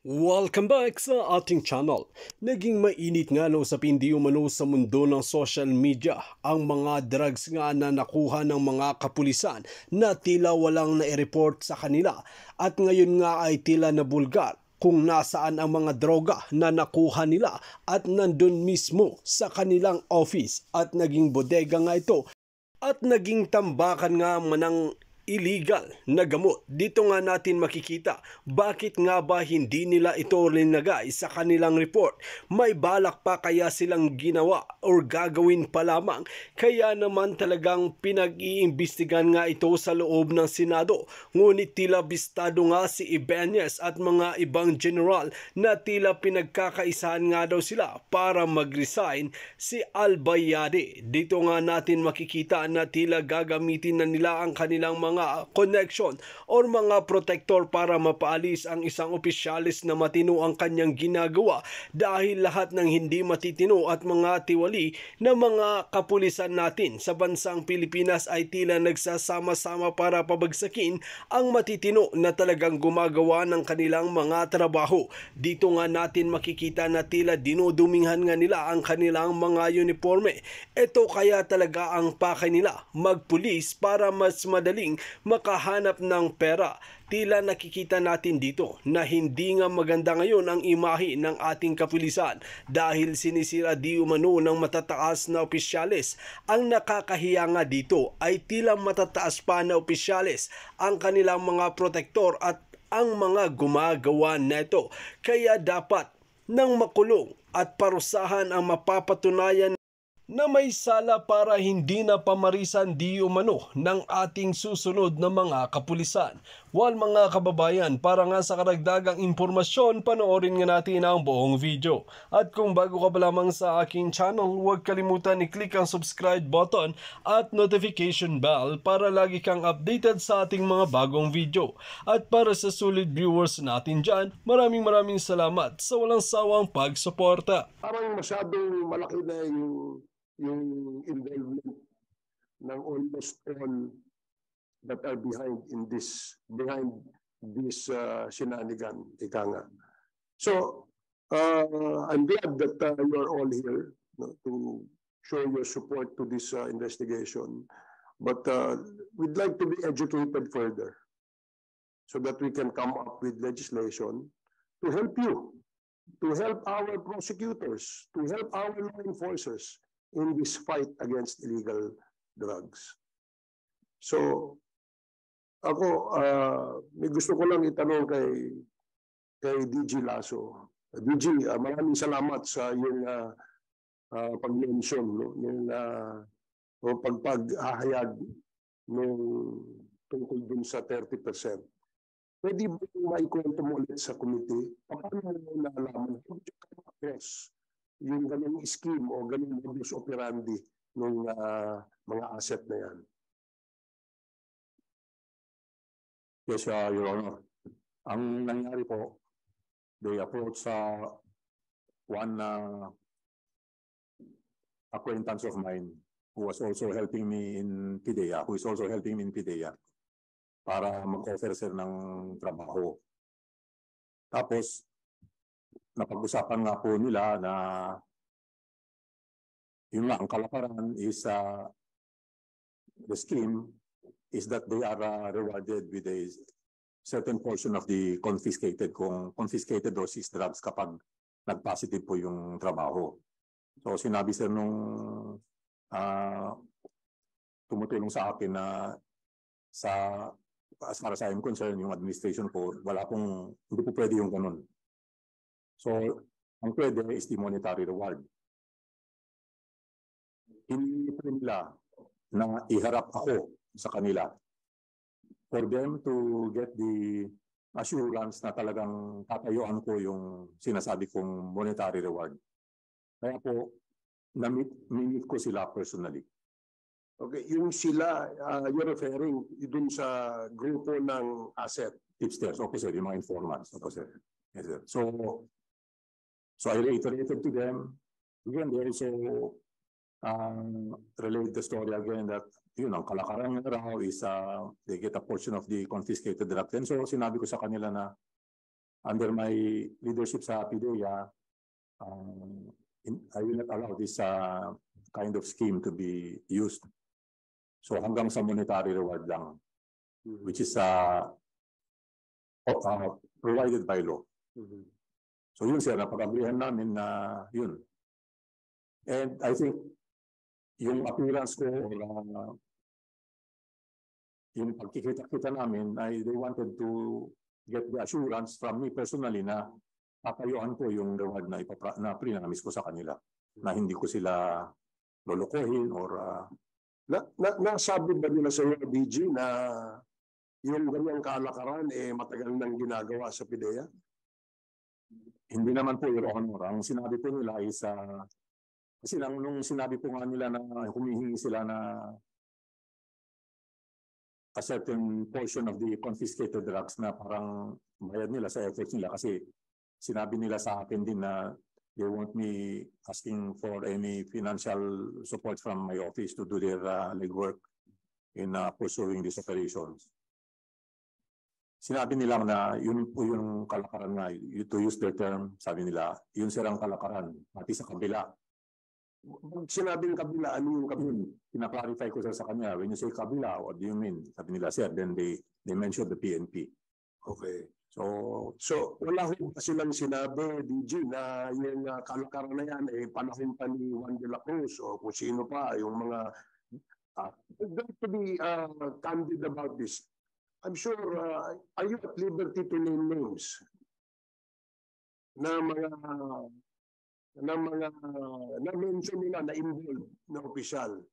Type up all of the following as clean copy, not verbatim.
Welcome back sa ating channel. Naging mainit nga no sa hindi umano sa mundo ng social media ang mga drugs nga na nakuha ng mga kapulisan na tila walang na-report sa kanila at ngayon nga ay tila nabulgar kung nasaan ang mga droga na nakuha nila at nandun mismo sa kanilang office at naging bodega nga ito at naging tambakan nga manang illegal na gamot. Dito nga natin makikita bakit nga ba hindi nila ito linagay sa kanilang report. May balak pa kaya silang ginawa or gagawin pa lamang. Kaya naman talagang pinag-iimbestigan nga ito sa loob ng Senado. Ngunit tila bistado nga si Ibanez at mga ibang general na tila pinagkakaisahan nga daw sila para mag-resign si Albayalde. Dito nga natin makikita na tila gagamitin na nila ang kanilang mga connection or mga protector para mapaalis ang isang opisyalis na matino ang kanyang ginagawa dahil lahat ng hindi matitino at mga tiwali na mga kapulisan natin sa bansang Pilipinas ay tila nagsasama-sama para pabagsakin ang matitino na talagang gumagawa ng kanilang mga trabaho. Dito nga natin makikita na tila dinuduminghan nga nila ang kanilang mga uniforme. Ito kaya talaga ang pakay nila, magpulis para mas madaling makahanap ng pera. Tila nakikita natin dito na hindi nga maganda ngayon ang imahe ng ating kapulisan dahil sinisira di umano ng matataas na opisyalis. Ang nakakahiya nga dito ay tila matataas pa na opisyalis ang kanilang mga protektor at ang mga gumagawa neto. Kaya dapat nang makulong at parusahan ang mapapatunayan na may sala para hindi na pamarisan di umano ng ating susunod na mga kapulisan. Well mga kababayan, para nga sa karagdagang impormasyon, panoorin nga natin ang buong video. At kung bago ka pa lamang sa aking channel, huwag kalimutan i-click ang subscribe button at notification bell para lagi kang updated sa ating mga bagong video. At para sa solid viewers natin dyan, maraming salamat sa walang sawang pagsuporta. Parang masyadong malaki na yung involvement ng almost all that are behind this shenanigan, ika nga. So I'm glad that you are all here, no, to show your support to this investigation, but we'd like to be educated further so that we can come up with legislation to help you, to help our prosecutors, to help our law enforcers in this fight against illegal drugs. So, ako, may gusto ko lang itanong kay DG Lasso. DG, maraming salamat sa iyong pag-mention, no, o pagpag-ahayag tungkol dun sa 30%. Pwede ba maikwento mo ulit sa committee? Paano mo nalaman? Yung ganung scheme o ganung modus operandi ng mga asset na yan? Yes, Your Honor. Ang nangyari po, they approached one acquaintance of mine who was also helping me in PIDEA, para mag-offer sir ng trabaho. Tapos, napag-usapan nga po nila na yun nga, ang kalakaran is the scheme is that they are rewarded with a certain portion of the confiscated doses drugs kapag nag-positive po yung trabaho. So sinabi sir nung tumutulong sa akin na as far as I am concerned, yung administration po, hindi po pwede yung ganun. So, ang pwede is the monetary reward. Hindi po nila na iharap ako sa kanila for them to get the assurance na talagang tatayuan ko yung sinasabi kong monetary reward. Kaya po, na-meet ko sila personally. Okay, yung sila, you're referring dun sa grupo ng asset? Tipsters, opo sir, yung mga informants. Opo sir. Yes, sir. So I reiterated to them. Again, they also relate the story again that yun, ang kalakaran nga raw is they get a portion of the confiscated drugs. And so sinabi ko sa kanila na under my leadership sa PIDEA, I will not allow this kind of scheme to be used. So hanggang sa monetary reward lang, which is provided by law. So yun sir, napag-agreehan namin na yun. And I think yung appearance ko or yung pagkikita-kita namin ay they wanted to get the assurance from me personally na papayuan ko yung reward na prinamis ko sa kanila. Na hindi ko sila lolokohin or nasabi ba nila sa iyo, DG, na yung ganyang kalakaran matagal nang ginagawa sa PIDEA? Hindi naman po, Your Honor. Ang sinabi po nila is kasi nung sinabi po nga nila na humihingi sila na a certain portion of the confiscated drugs na parang bayad nila sa efforts nila kasi sinabi nila sa akin din na they won't me asking for any financial support from my office to do their legwork in pursuing these operations. Sinabi nila na yun po yung kalakaran nga, to use their term, sabi nila, yun sirang kalakaran, pati sa kabila. Sinabing kabila, ano yung kabila? Pina-clarify ko sa kanya, when you say kabila, what do you mean? Sabi nila, sir, then they mentioned the PNP. Okay. So wala ho ba silang sinabi, DG, na yung kalakaran na yan, panahon pa ni Juan de la Cruz o kung sino pa, yung mga... to be candid about this, I'm sure, are you at liberty to name names na na-mention nila na involved na opisyal?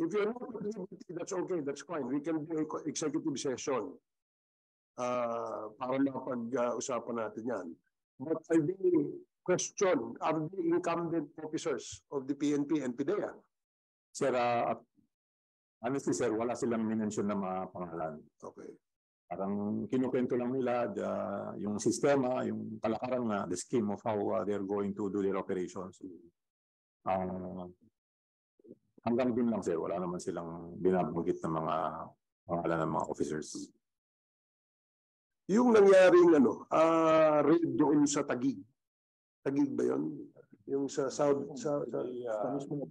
If you're not at liberty, that's okay, that's fine. We can do executive session para mapag-usapan natin yan. But I really question, are they incumbent officers of the PNP and PIDEA? Sir, honestly sir, wala silang minention na mga pangalan. Okay. Parang kinukwento lang nila yung sistema, yung kalakaran na, the scheme of how they're going to do their operations. Hanggang dun lang sir, wala naman silang binabanggit ng mga pangalan ng mga officers. Yung nangyaring raid doon sa Taguig. Taguig ba yun? Yung sa South, sa mismo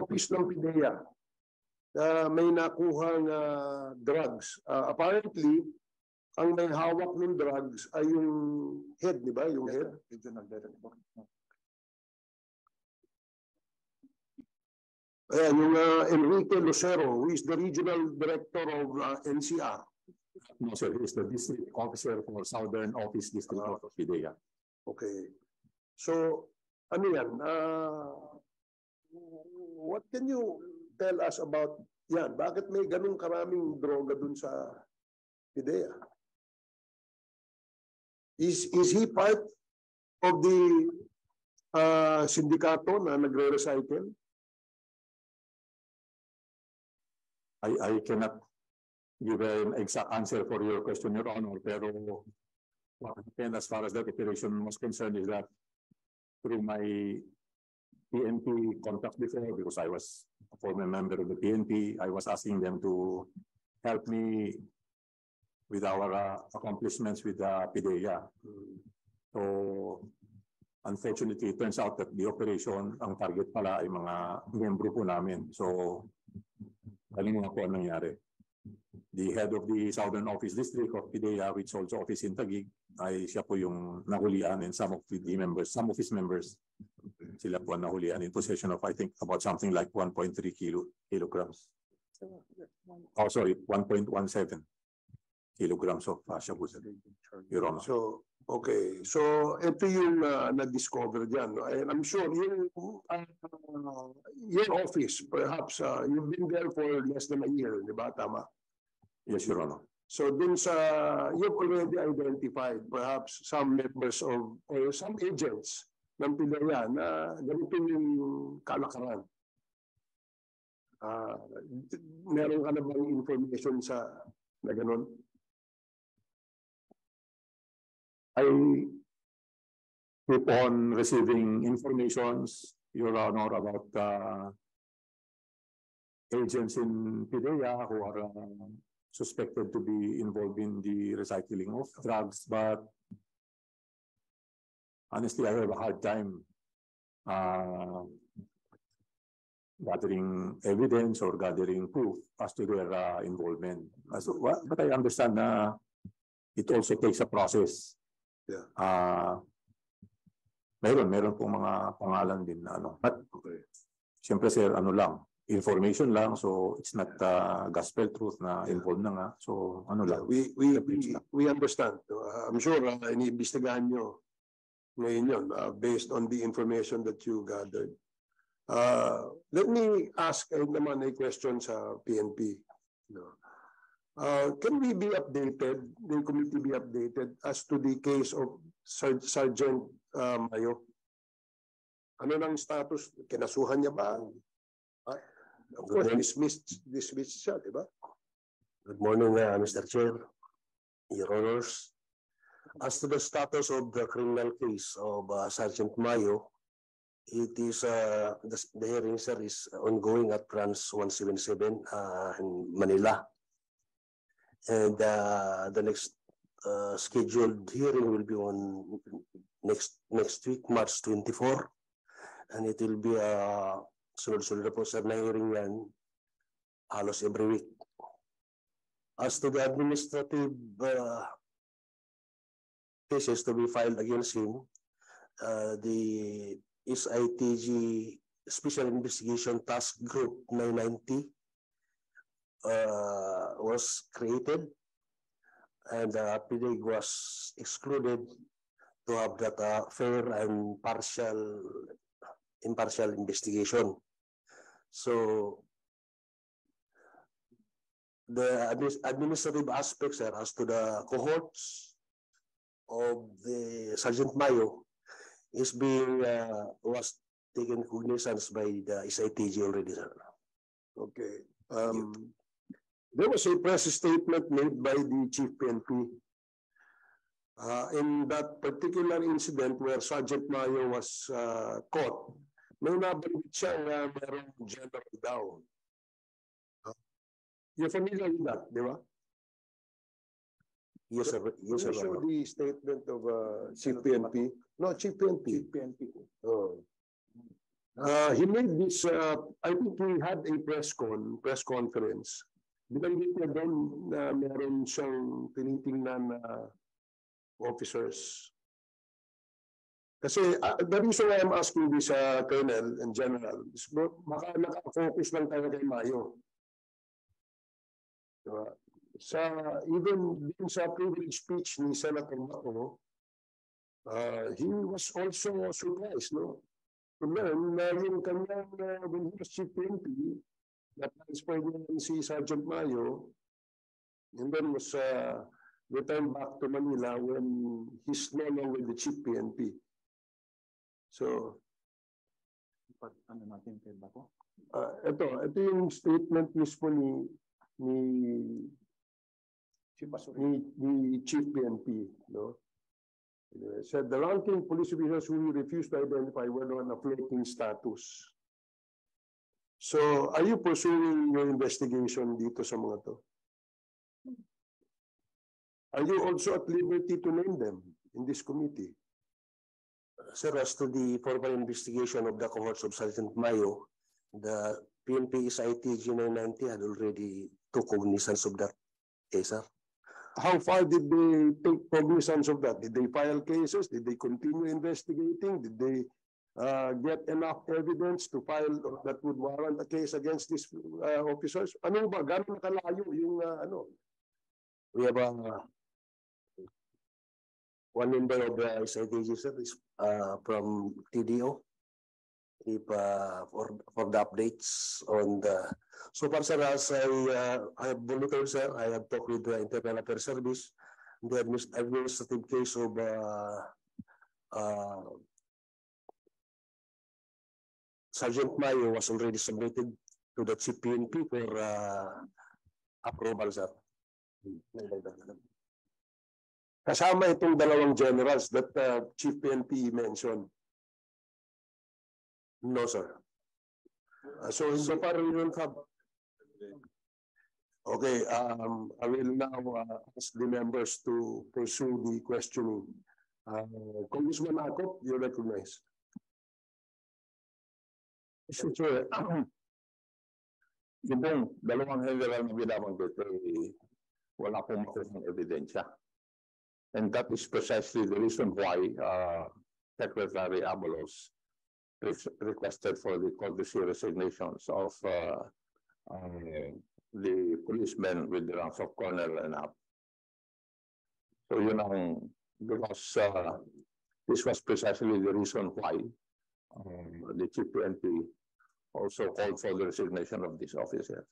office ng PIDEA. May nakuhang drugs. Apparently, ang may hawak ng drugs ay yung head, di ba? Yung head. Ayan, yung Enrique Lucero, who is the regional director of NCR. No, sir, he is the district officer for Southern Office District of PIDEA. Okay. So, ano yan? What can you tell us about yan? Bakit may ganun karaming droga dun sa PIDEA? Is he part of the sindikato na nagre-recycle? I cannot give an exact answer for your question, Your Honor, pero as far as that operation was concerned is that through my PNP contact before, because I was a former member of the PNP, I was asking them to help me with our accomplishments with the PIDEA. So, unfortunately, it turns out that the operation, ang target pala ay mga membro po namin. So, alam mo po ang nangyari. The head of the Southern Office District of PIDEA, which also office in Taguig, ay siya po yung nahulian, and some of his members, sila po nahulian in possession of, I think, about something like 1.3 kilograms. Oh, sorry, 1.17 kilograms of shabu, Your Honor. So, okay. So, ito yung na-discover dyan. No? And I'm sure your office, perhaps, you've been there for less than a year, di ba? Tama? Yes, Your Honor. So, dun sa, you've already identified perhaps some members of, or some agents ng PIDEA na ganito yung kalakaran. Meron ka na bang information sa na ganun? I keep on receiving informations, Your Honor, about agents in PIDEA who are suspected to be involved in the recycling of drugs, but honestly, I have a hard time gathering evidence or gathering proof as to their involvement. But I understand na it also takes a process. Yeah. Meron pong mga pangalan din na ano. But siyempre sir, ano lang, information lang, so it's not gospel truth na involved na nga. So ano lang. We understand. I'm sure iniimbestigahan nyo ngayon yun based on the information that you gathered. Let me ask naman a question sa PNP. Can we be updated, the committee be updated as to the case of Sergeant Mayo? Ano nang status? Kinasuhan niya ba? Of course, dismissed siya, di ba? Good morning, Mr. Chair, Your Honors. As to the status of the criminal case of Sergeant Mayo, it is the hearing, sir, is ongoing at branch 177 in Manila. And the next scheduled hearing will be on next week, March 24. And it will be sunod-sunod po sir na hearing yan halos every week. As to the administrative cases to be filed against him, the SITG Special Investigation Task Group 990 was created, and PDEG was excluded to have that fair and impartial investigation. So the administrative aspects as to the cohorts of the Sergeant Mayo is being was taken cognizance by the SITG already, sir. Okay. There was a press statement made by the Chief PNP in that particular incident where Sergeant Mayo was caught. May nabanggit siya na mayroong general daw. You're familiar with that, di ba? Yes, sir. Yes, sir. Show the statement of Chief PNP. No, Chief PNP. Chief PNP. Oh. He made this, I think he had a press conference. Binanggit niya doon na meron siyang tinitingnan na officers. Kasi the reason why I'm asking this, Colonel and General, is baka naka-focus lang tayo kay Mayo. Diba? Even sa privilege speech ni Senator Mayo, he was also surprised, no? To learn na yung kanyang, when he was Chief PNP, na-transfer niya si Sergeant Mayo, and then was returned back to Manila when he's no longer the Chief PNP. So, ano natin ba ko? Ito yung statement mismo ni Chief PNP, no? Said the ranking police officers who refused to identify were on a floating status. So, are you pursuing your investigation dito sa mga to? Are you also at liberty to name them in this committee? Sir, as to the formal investigation of the cohorts of Sergeant Mayo, the PNP SITG 990 had already took cognizance of that case, sir. How far did they take cognizance of that? Did they file cases? Did they continue investigating? Did they get enough evidence to file that would warrant a case against these officers? Ano ba? Gano'n nakalayo yung ano? We have one member of the SITG, sir, is from TDO. If for the updates on the so far, sir, as I have monitored, sir, I have talked with the Internal Affairs Service. The administrative case of Sergeant Mayo was already submitted to the Chief PNP for approval, sir. Kasama itong dalawang generals that Chief PNP mentioned. No, sir. So far, we don't have. Okay, I will now ask the members to pursue the questioning. Congressman Akop, you recognize. Mr. Chair, yung pong dalawang general na binabanggit ay wala pong makuhang ebidensya. And that is precisely the reason why Secretary Abalos requested for the courtesy resignations of the policemen with the ranks of colonel and up. So yun ang, because this was precisely the reason why the Chief PNP also called for the resignation of this officer.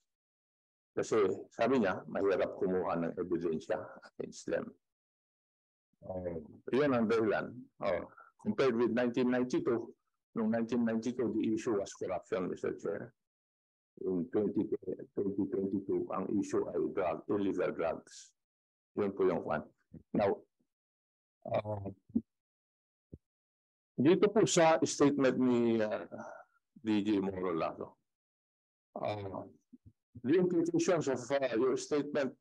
Kasi sabi niya, mahirap kumuha ng ebidensya against them. Yun ang dahilan. Compared with 1992, noong 1992, the issue was corruption, Mr. Chair. In 2022, ang issue ay illegal drugs. Yun po yung one. Now, dito po sa statement ni DJ Morolato, the implications of your statement,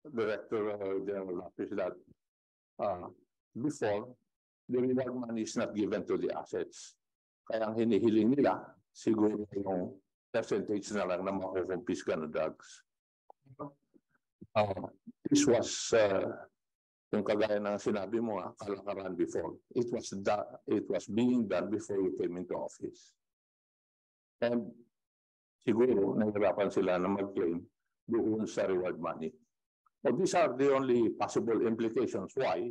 Director General, is that before, the reward money is not given to the assets. Kaya ang hinihiling nila, siguro yung percentage na lang na makukumpiska na drugs. This was yung kagaya ng sinabi mo, kalakaran before. It was being done before you came into office. And siguro, nahirapan sila na mag-claim doon sa reward money. So these are the only possible implications why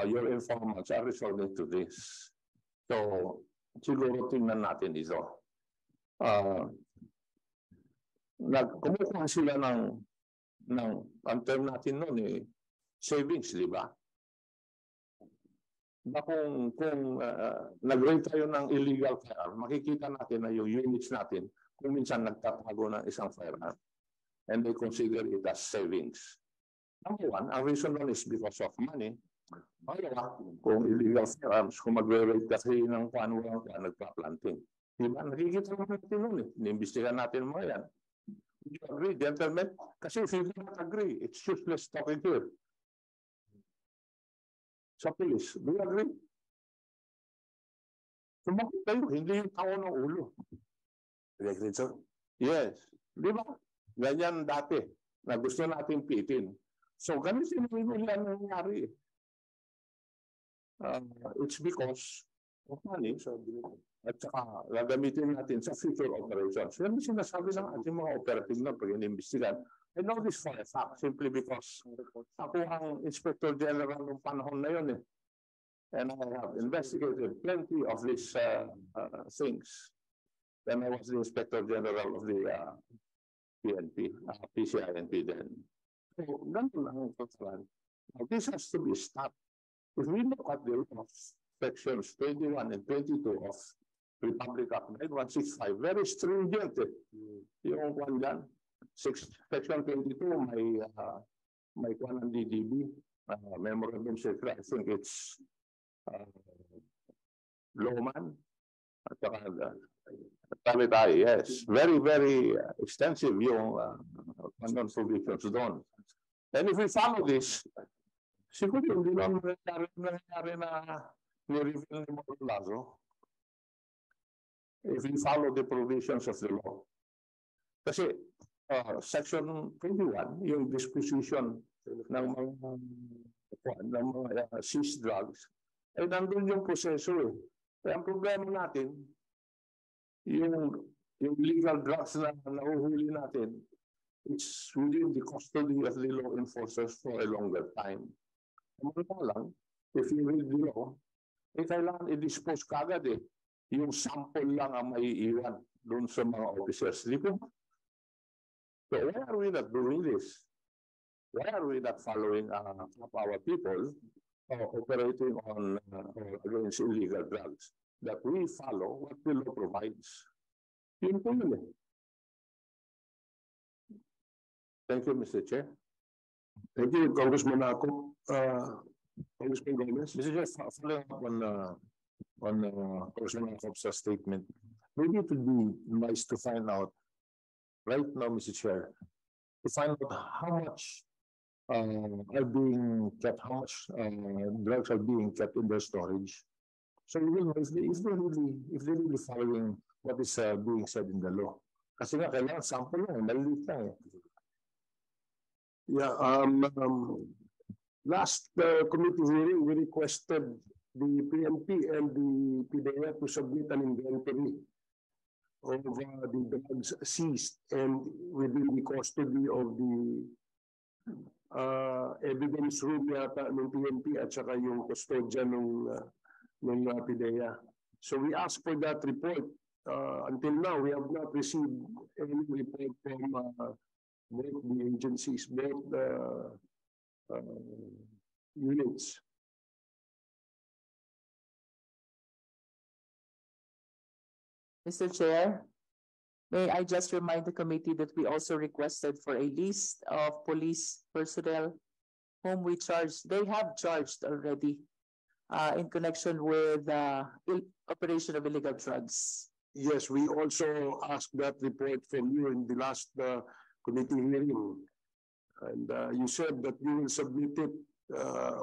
your informants are resorting to this. So, siguro tingnan natin ito. Kumukuha sila ng ang term natin noon savings, di ba? Kung nag-rate tayo ng illegal firearm, makikita natin na yung units natin kung minsan nagtatago ng isang firearm and they consider it as savings. Number one, ang reason nun is because of money. Kung illegal firearms, kung magre-rate kasi ng walang nagpa-planting. Diba? Nakikita natin nun Inimbestigan natin mga yan. Do you agree, gentlemen? Kasi if you do not agree, it's useless talking here. Sa police, do you agree? Sumakit kayo, hindi yung tao ng ulo. You agree, sir? Yes. Di ba? Ganyan dati, na gusto natin pitin. So, ganun sinunod ang nangyari. It's because of money. At saka, gagamitin natin sa future operations. Yan ang sinasabi ng ating mga operative na pag-inimbestigan. I know this for a fact simply because ako ang Inspector General ng panahon na yun And I have investigated plenty of these things. Then I was the Inspector General of the PNP, PCINP then. So, ganun ang totalan. Now, this has to be stopped. If we look at the laws, sections 21 and 22 of Republic Act 9165, very stringent. Yung one dyan, section 22, may kwan ng DDB, memorandum circular, I think it's Lawman, at saka yes. Very, very extensive yung provisions doon. And if we follow this, siguro hindi naman nangyari na ni-reveal ni Morolato. If we follow the provisions of the law. Kasi section 21, yung disposition ng mga seized drugs, ay nandun yung proseso. Kaya ang problema natin, yung legal drugs na nahuhuli natin, it's within the custody of the law enforcers for a longer time. Kamala lang, if you read the law, kailangan i-dispose kagad yung sample lang ang maiiwan doon sa mga officers. Di ba? So why are we not doing this? Why are we not following up our people operating on against illegal drugs? That we follow what the law provides. Yun po yun Thank you, Mr. Chair. Thank you, Congressman Akop. Congressman Gomez. Mr. Chair, following up on Congressman Akop's statement, maybe it would be nice to find out right now, Mr. Chair, to find out how much are being kept, how much drugs are being kept in their storage. So we will know if they're really following what is being said in the law. Kasi nga, kailangan sample lang, maliit lang. Yeah, last committee hearing, we requested the PNP and the PDEA to submit an inventory of the drugs seized and within the custody of the evidence room yata ng PNP at saka yung custodian ng PDEA. So we asked for that report. Until now, we have not received any report from both the agencies, both units. Mr. Chair, may I just remind the committee that we also requested for a list of police personnel whom we charged, they have charged already in connection with operation of illegal drugs. Yes, we also asked that report from you in the last committee hearing. And you said that you will submit it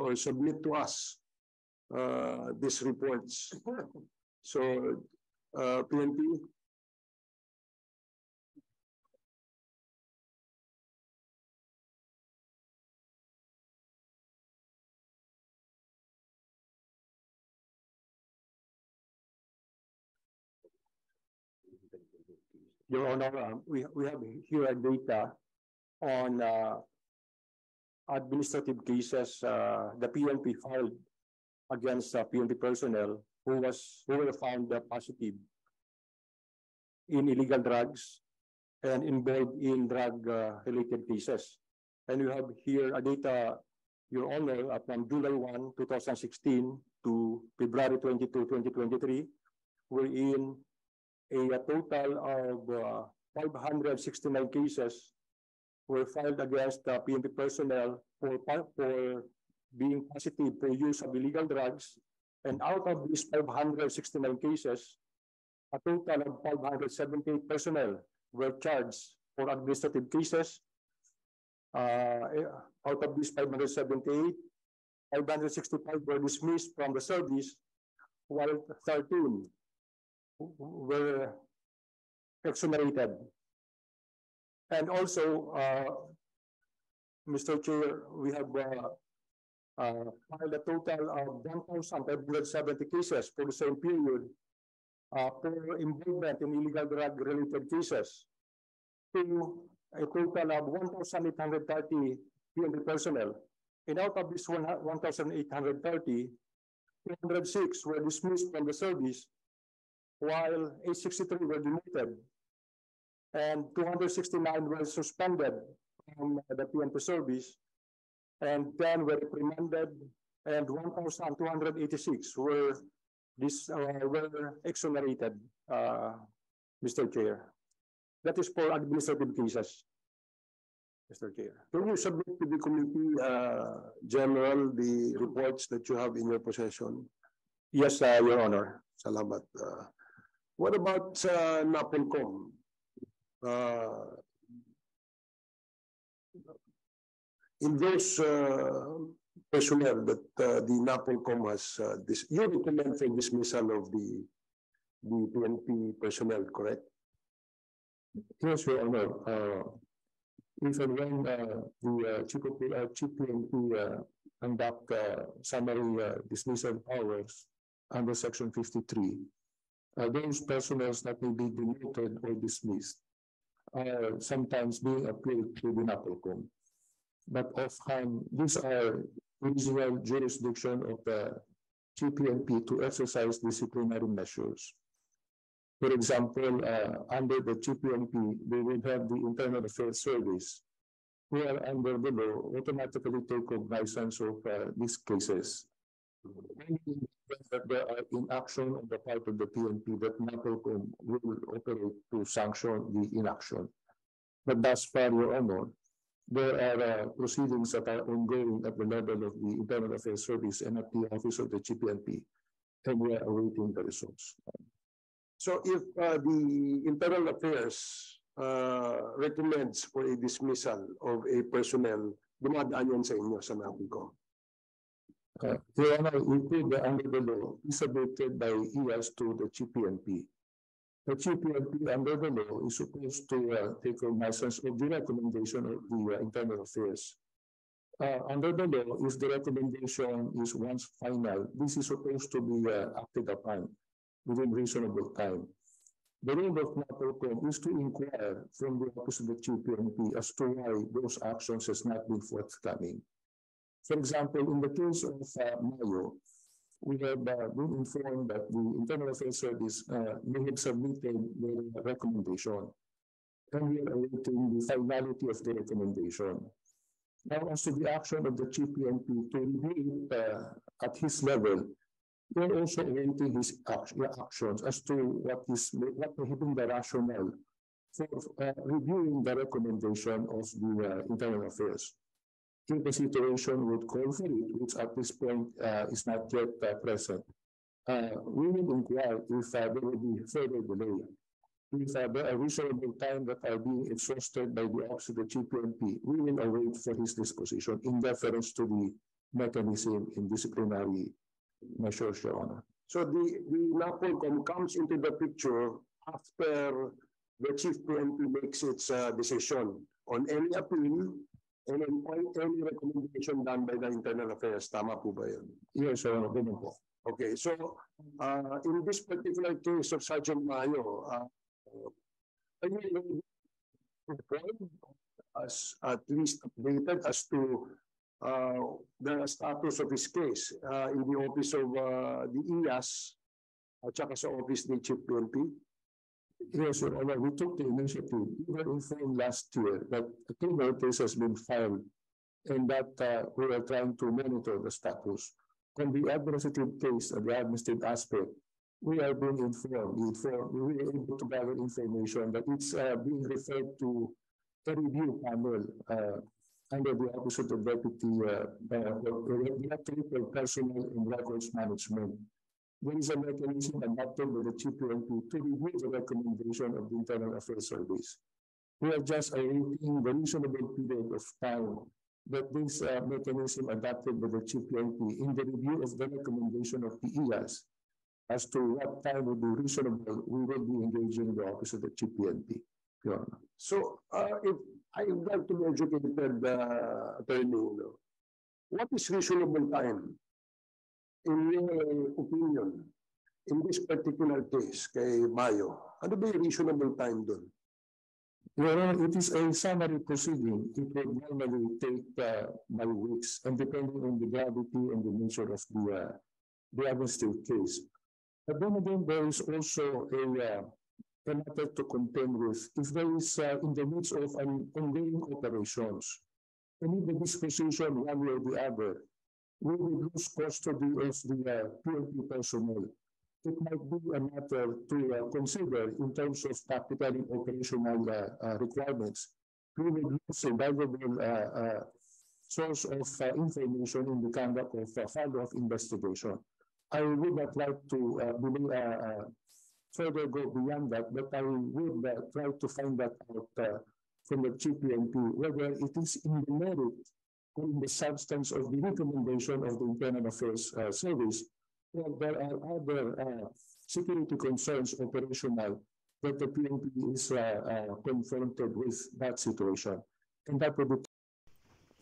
or submit to us these reports. So, PNP? Your Honor, we have here data on administrative cases the PNP filed against PNP personnel who were found positive in illegal drugs and involved in drug-related cases. And we have here data, Your Honor, from July 1, 2016 to February 22, 2023, wherein a total of 569 cases were filed against PNP personnel for being positive for use of illegal drugs. And out of these 569 cases, a total of 578 personnel were charged for administrative cases. Out of these 578, 565 were dismissed from the service, while 13 were exonerated. And also, Mr. Chair, we have filed a total of 1,570 cases for the same period for involvement in illegal drug-related cases, to a total of 1,830 PNP personnel. And out of this 1,830, 206 were dismissed from the service, while 863 were demoted, and 269 were suspended from the PNP service, and 10 were reprimanded, and 1,286 were exonerated, Mr. Chair. That is for administrative cases, Mr. Chair. Can you submit to the committee, General, the reports that you have in your possession? Yes, Your Honor. Salamat. What about NAPOLCOM? In those personnel that the NAPOLCOM has, you recommend for dismissal of the PNP personnel, correct? Yes, Your Honor. If and when the Chief PNP conduct summary dismissal powers under Section 53, those personnel that may be demoted or dismissed are sometimes being appealed to the NAPOLCOM. But offhand, these are original jurisdiction of the GPNP to exercise disciplinary measures. For example, under the GPNP, they will have the Internal Affairs Service, who are under the law automatically take cognizance of these cases. That there are inaction on the part of the PNP, that NAPOLCOM will operate to sanction the inaction. But thus far, Your Honor, there are proceedings that are ongoing at the level of the Internal Affairs Service and at the office of the GPNP, and we are awaiting the results. So if the Internal Affairs recommends for a dismissal of a personnel, dumadaan yan sa inyo sa nabi ko. Your Honor, under the law is submitted by ES to the Chief PNP. The Chief PNP under the law is supposed to take cognizance of the recommendation of the Internal Affairs. Under the law, if the recommendation is once final, this is supposed to be acted upon within reasonable time. The role of NAPOLCOM is to inquire from the office of the Chief PNP as to why those actions has not been forthcoming. For example, in the case of Mayo, we have been informed that the Internal Affairs Service may have submitted their recommendation, and we are awaiting the finality of the recommendation. Now, as to the action of the Chief PNP to review it at his level, we are also awaiting his actions as to what may have been the rationale for reviewing the recommendation of the Internal Affairs. If the situation would call for it, which at this point is not yet present, we will inquire if there will be further delay. If there are reasonable time that are being exhausted by the office of the Chief PNP, we will await for his disposition in deference to the mechanism in disciplinary measures, Your Honor. So the NAPOLCOM comes into the picture after the Chief PNP makes its decision on any appeal and on any recommendation done by the Internal Affairs. Tama po ba yun? Yes, Your Honor. Ganun po. Okay, so in this particular case of Sergeant Mayo, are you as at least updated as to the status of his case in the office of the IAS at saka sa office ni Chief PNP? Yes, Your Honor, we took the initiative. We were informed last year that a criminal case has been filed and that we are trying to monitor the status. On the administrative case, the administrative aspect, we are being informed. We were able to gather information that it's being referred to a review panel under the Office of the Deputy Director for Personnel and Records Management. There is a mechanism adopted by the Chief PNP to review the recommendation of the Internal Affairs Service. We are just awaiting the reasonable period of time that this mechanism adopted by the Chief PNP in the review of the recommendation of the IAS as to what time would be reasonable, we will be engaging the office of the Chief PNP. So if I would like to be educated, attorney, what is reasonable time? In your opinion, in this particular case, kay Mayo, ano ba yung reasonable time doon? Well, it is a summary proceeding. It will normally take by weeks, and depending on the gravity and the nature of the administrative case. But then again, there is also a matter to contend with. If there is in the midst of an ongoing operations, and if the disposition one way or the other, we will lose custody of the PNP personnel. It might be a matter to consider in terms of tactical and operational requirements. We will lose a valuable source of information in the conduct of follow-up investigation. I would not like to further go beyond that, but I would try to find that out from the Chief PNP, whether it is in the merit or in the substance of the recommendation of the Internal Affairs Service, or there are other security concerns operational that the PNP is confronted with that situation. And that would be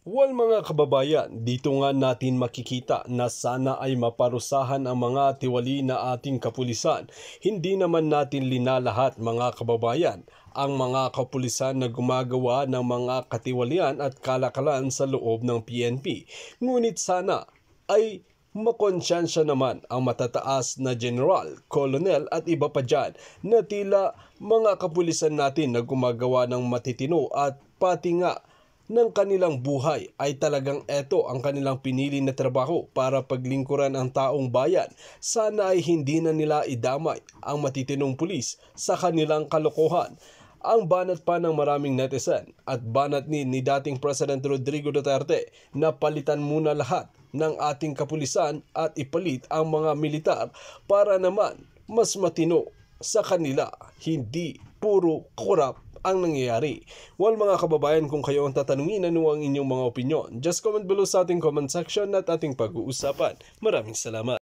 Well mga kababayan, dito nga natin makikita na sana ay maparusahan ang mga tiwali na ating kapulisan. Hindi naman natin linalahat mga kababayan ang mga kapulisan na gumagawa ng mga katiwalian at kalakalan sa loob ng PNP. Ngunit sana ay makonsyansya naman ang matataas na general, colonel at iba pa dyan na tila mga kapulisan natin na gumagawa ng matitino at pati nga ng kanilang buhay ay talagang eto ang kanilang pinili na trabaho para paglingkuran ang taong bayan. Sana ay hindi na nila idamay ang matitinong pulis sa kanilang kalokohan. Ang banat pa ng maraming netizen at banat ni dating President Rodrigo Duterte na palitan muna lahat ng ating kapulisan at ipalit ang mga militar para naman mas matino sa kanila, hindi puro korap ang nangyayari. Well mga kababayan, kung kayo ang tatanungin ano ang inyong mga opinyon, just comment below sa ating comment section at ating pag-uusapan. Maraming salamat.